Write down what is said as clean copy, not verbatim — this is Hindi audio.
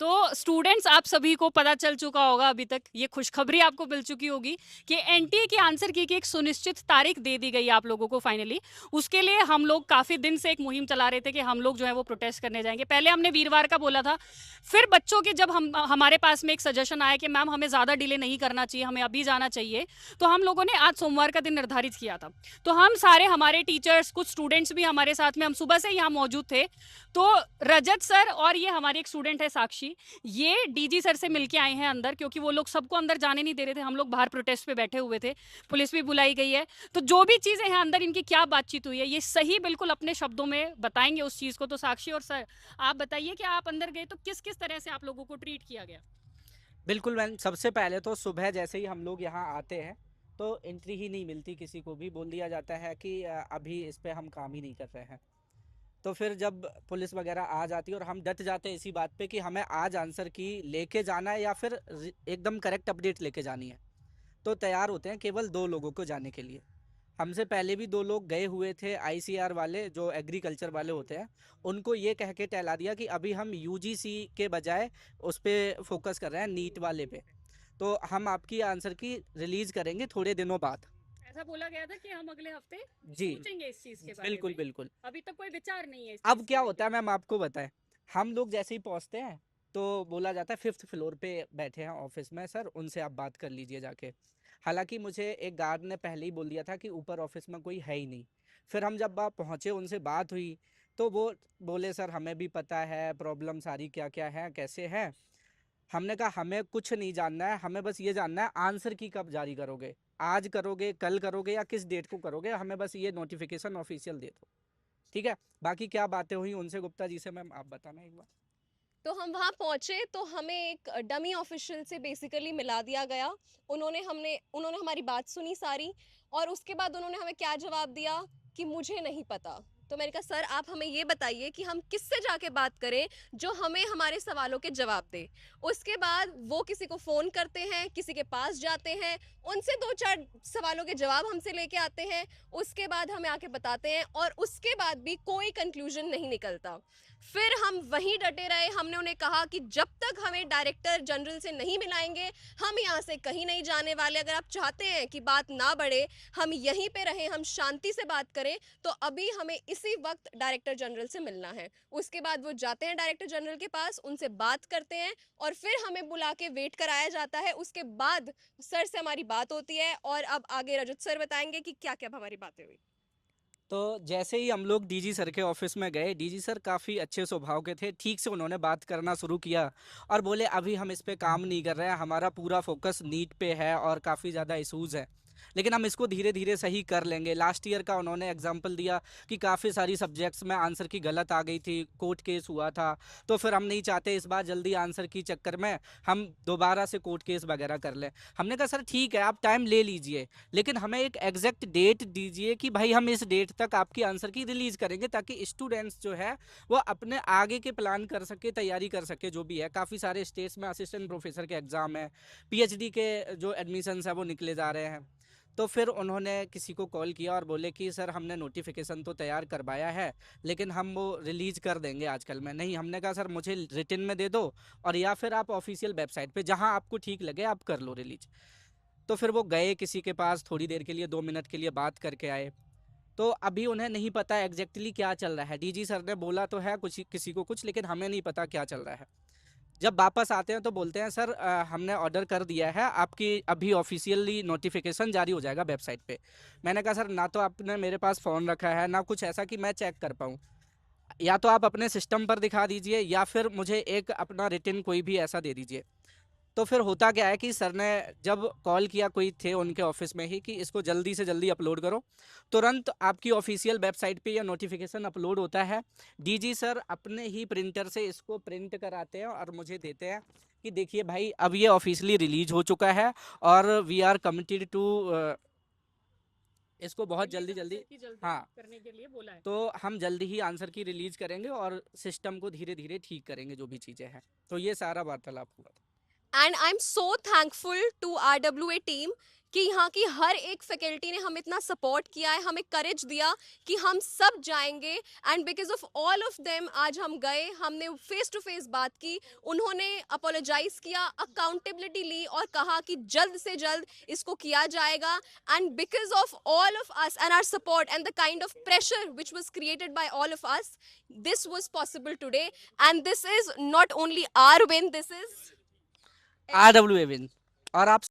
तो स्टूडेंट्स, आप सभी को पता चल चुका होगा अभी तक, ये खुशखबरी आपको मिल चुकी होगी कि एनटीए के आंसर की एक सुनिश्चित तारीख दे दी गई आप लोगों को फाइनली। उसके लिए हम लोग काफ़ी दिन से एक मुहिम चला रहे थे कि हम लोग जो है वो प्रोटेस्ट करने जाएंगे। पहले हमने वीरवार का बोला था, फिर बच्चों के जब हमारे पास में एक सजेशन आया कि मैम हमें ज़्यादा डिले नहीं करना चाहिए, हमें अभी जाना चाहिए, तो हम लोगों ने आज सोमवार का दिन निर्धारित किया था। तो हम सारे, हमारे टीचर्स, कुछ स्टूडेंट्स भी हमारे साथ में, हम सुबह से यहाँ मौजूद थे। तो रजत सर और ये हमारी एक स्टूडेंट है साक्षी, ये डीजी सर से मिलके आए हैं अंदर, क्योंकि वो लोग सबको अंदर जाने नहीं दे रहे थे, हम लोग बाहर प्रोटेस्ट पे बैठे हुए थे, पुलिस भी बुलाई गई है। तो जो भी चीज़ें हैं अंदर, इनकी क्या बातचीत हुई है, ये सही बिल्कुल अपने शब्दों में बताएंगे उस चीज़ को। तो साक्षी और सर, आप बताइए कि आप अंदर गए तो किस किस तरह से आप लोगों को ट्रीट किया गया। बिल्कुल मैम, सबसे पहले तो सुबह जैसे ही हम लोग यहाँ आते हैं तो एंट्री ही नहीं मिलती, किसी को भी बोल दिया जाता है कि अभी इस पे हम काम ही नहीं कर रहे हैं। तो फिर जब पुलिस वगैरह आ जाती है और हम डट जाते हैं इसी बात पे कि हमें आज आंसर की लेके जाना है या फिर एकदम करेक्ट अपडेट लेके जानी है, तो तैयार होते हैं केवल दो लोगों को जाने के लिए। हमसे पहले भी दो लोग गए हुए थे, आईसीआर वाले जो एग्रीकल्चर वाले होते हैं, उनको ये कह के टहला दिया कि अभी हम यूजीसी के बजाय उस पर फोकस कर रहे हैं, नीट वाले पे। तो हम आपकी आंसर की रिलीज करेंगे थोड़े दिनों बाद। ऐसा बोला गया था कि हम अगले हफ्ते जी सोचेंगे इस चीज के बारे बिल्कुल में। बिल्कुल। अभी तक कोई विचार नहीं है इस अब चीज को क्या होता लेके। है मैम, आपको बताएं, हम लोग जैसे ही पहुंचते हैं तो बोला जाता है 5th फ्लोर पे बैठे हैं ऑफिस में सर, उनसे आप बात कर लीजिए जाके। हालांकि मुझे एक गार्ड ने पहले ही बोल दिया था कि ऊपर ऑफिस में कोई है ही नहीं। फिर हम जब आप पहुंचे, उनसे बात हुई, तो वो बोले सर हमें भी पता है प्रॉब्लम सारी क्या क्या है, कैसे है। हमने कहा हमें कुछ नहीं जानना है, हमें बस ये जानना है आंसर की कब जारी करोगे, आज करोगे, कल करोगे या किस डेट को करोगे, हमें बस ये नोटिफिकेशन ऑफिशियल दे दो। ठीक है, बाकी क्या बातें हुई उनसे गुप्ता जी से मैम आप बताना एक बार। तो हम वहाँ पहुँचे तो हमें एक डमी ऑफिशियल से बेसिकली मिला दिया गया। उन्होंने हमारी बात सुनी सारी, और उसके बाद उन्होंने हमें क्या जवाब दिया कि मुझे नहीं पता। तो मैंने कहा सर आप हमें ये बताइए कि हम किससे जाके बात करें जो हमें हमारे सवालों के जवाब दे। उसके बाद वो किसी को फ़ोन करते हैं, किसी के पास जाते हैं, उनसे 2-4 सवालों के जवाब हमसे लेके आते हैं, उसके बाद हमें आके बताते हैं, और उसके बाद भी कोई कंक्लूजन नहीं निकलता। फिर हम वहीं डटे रहे। हमने उन्हें कहा कि जब तक हमें डायरेक्टर जनरल से नहीं मिलाएंगे, हम यहाँ से कहीं नहीं जाने वाले। अगर आप चाहते हैं कि बात ना बढ़े, हम यहीं पे रहें, हम शांति से बात करें, तो अभी हमें इसी वक्त डायरेक्टर जनरल से मिलना है। उसके बाद वो जाते हैं डायरेक्टर जनरल के पास, उनसे बात करते हैं, और फिर हमें बुला के वेट कराया जाता है। उसके बाद सर से हमारी बात होती है, और अब आगे रजत सर बताएंगे कि क्या क्या हमारी बातें हुई। तो जैसे ही हम लोग डीजी सर के ऑफिस में गए, डीजी सर काफ़ी अच्छे स्वभाव के थे, ठीक से उन्होंने बात करना शुरू किया और बोले अभी हम इस पे काम नहीं कर रहे हैं, हमारा पूरा फोकस नीट पे है और काफ़ी ज़्यादा इशूज़ है, लेकिन हम इसको धीरे धीरे सही कर लेंगे। लास्ट ईयर का उन्होंने एग्जाम्पल दिया कि काफ़ी सारी सब्जेक्ट्स में आंसर की गलत आ गई थी, कोर्ट केस हुआ था, तो फिर हम नहीं चाहते इस बार जल्दी आंसर की चक्कर में हम दोबारा से कोर्ट केस वगैरह कर लें। हमने कहा सर ठीक है आप टाइम ले लीजिए, लेकिन हमें एक एग्जैक्ट डेट दीजिए कि भाई हम इस डेट तक आपकी आंसर की रिलीज करेंगे, ताकि स्टूडेंट्स जो है वो अपने आगे के प्लान कर सके, तैयारी कर सके। जो भी है, काफ़ी सारे स्टेट्स में असिस्टेंट प्रोफेसर के एग्ज़ाम है, पीएचडी के जो एडमिशन्स है वो निकले जा रहे हैं। तो फिर उन्होंने किसी को कॉल किया और बोले कि सर हमने नोटिफिकेशन तो तैयार करवाया है, लेकिन हम वो रिलीज कर देंगे आजकल में नहीं। हमने कहा सर मुझे रिटन में दे दो, और या फिर आप ऑफिशियल वेबसाइट पे जहां आपको ठीक लगे आप कर लो रिलीज। तो फिर वो गए किसी के पास, थोड़ी देर के लिए 2 मिनट के लिए बात करके आए। तो अभी उन्हें नहीं पता एग्जैक्टली क्या चल रहा है, डीजी सर ने बोला तो है कुछ किसी को कुछ, लेकिन हमें नहीं पता क्या चल रहा है। जब वापस आते हैं तो बोलते हैं सर हमने ऑर्डर कर दिया है, आपकी अभी ऑफिशियली नोटिफिकेशन जारी हो जाएगा वेबसाइट पे। मैंने कहा सर ना तो आपने मेरे पास फ़ोन रखा है, ना कुछ ऐसा कि मैं चेक कर पाऊँ, या तो आप अपने सिस्टम पर दिखा दीजिए या फिर मुझे एक अपना रिटन कोई भी ऐसा दे दीजिए। तो फिर होता क्या है कि सर ने जब कॉल किया, कोई थे उनके ऑफिस में ही, कि इसको जल्दी से जल्दी अपलोड करो, तुरंत आपकी ऑफिशियल वेबसाइट पे यह नोटिफिकेशन अपलोड होता है। डीजी सर अपने ही प्रिंटर से इसको प्रिंट कराते हैं और मुझे देते हैं कि देखिए भाई अब ये ऑफिशियली रिलीज हो चुका है और वी आर कमिटेड टू इसको बहुत रिलीज जल्दी जल्दी। आंसर की जल्दी हाँ, करने के लिए बोला है। तो हम जल्दी ही आंसर की रिलीज करेंगे और सिस्टम को धीरे धीरे ठीक करेंगे जो भी चीज़ें हैं। तो ये सारा वार्तालाप हुआ था। And I am so thankful to RWA team कि यहाँ की हर एक फैकल्टी ने हमें इतना सपोर्ट किया है, हमें करेज दिया कि हम सब जाएंगे। And because of all of them आज हम गए, हमने फेस टू फेस बात की, उन्होंने अपोलोजाइज किया, अकाउंटेबिलिटी ली और कहा कि जल्द से जल्द इसको किया जाएगा। And because of all of us and our support and the kind of pressure which was created by all of us, this was possible today. And this is not only our win, this is RWA win. और आप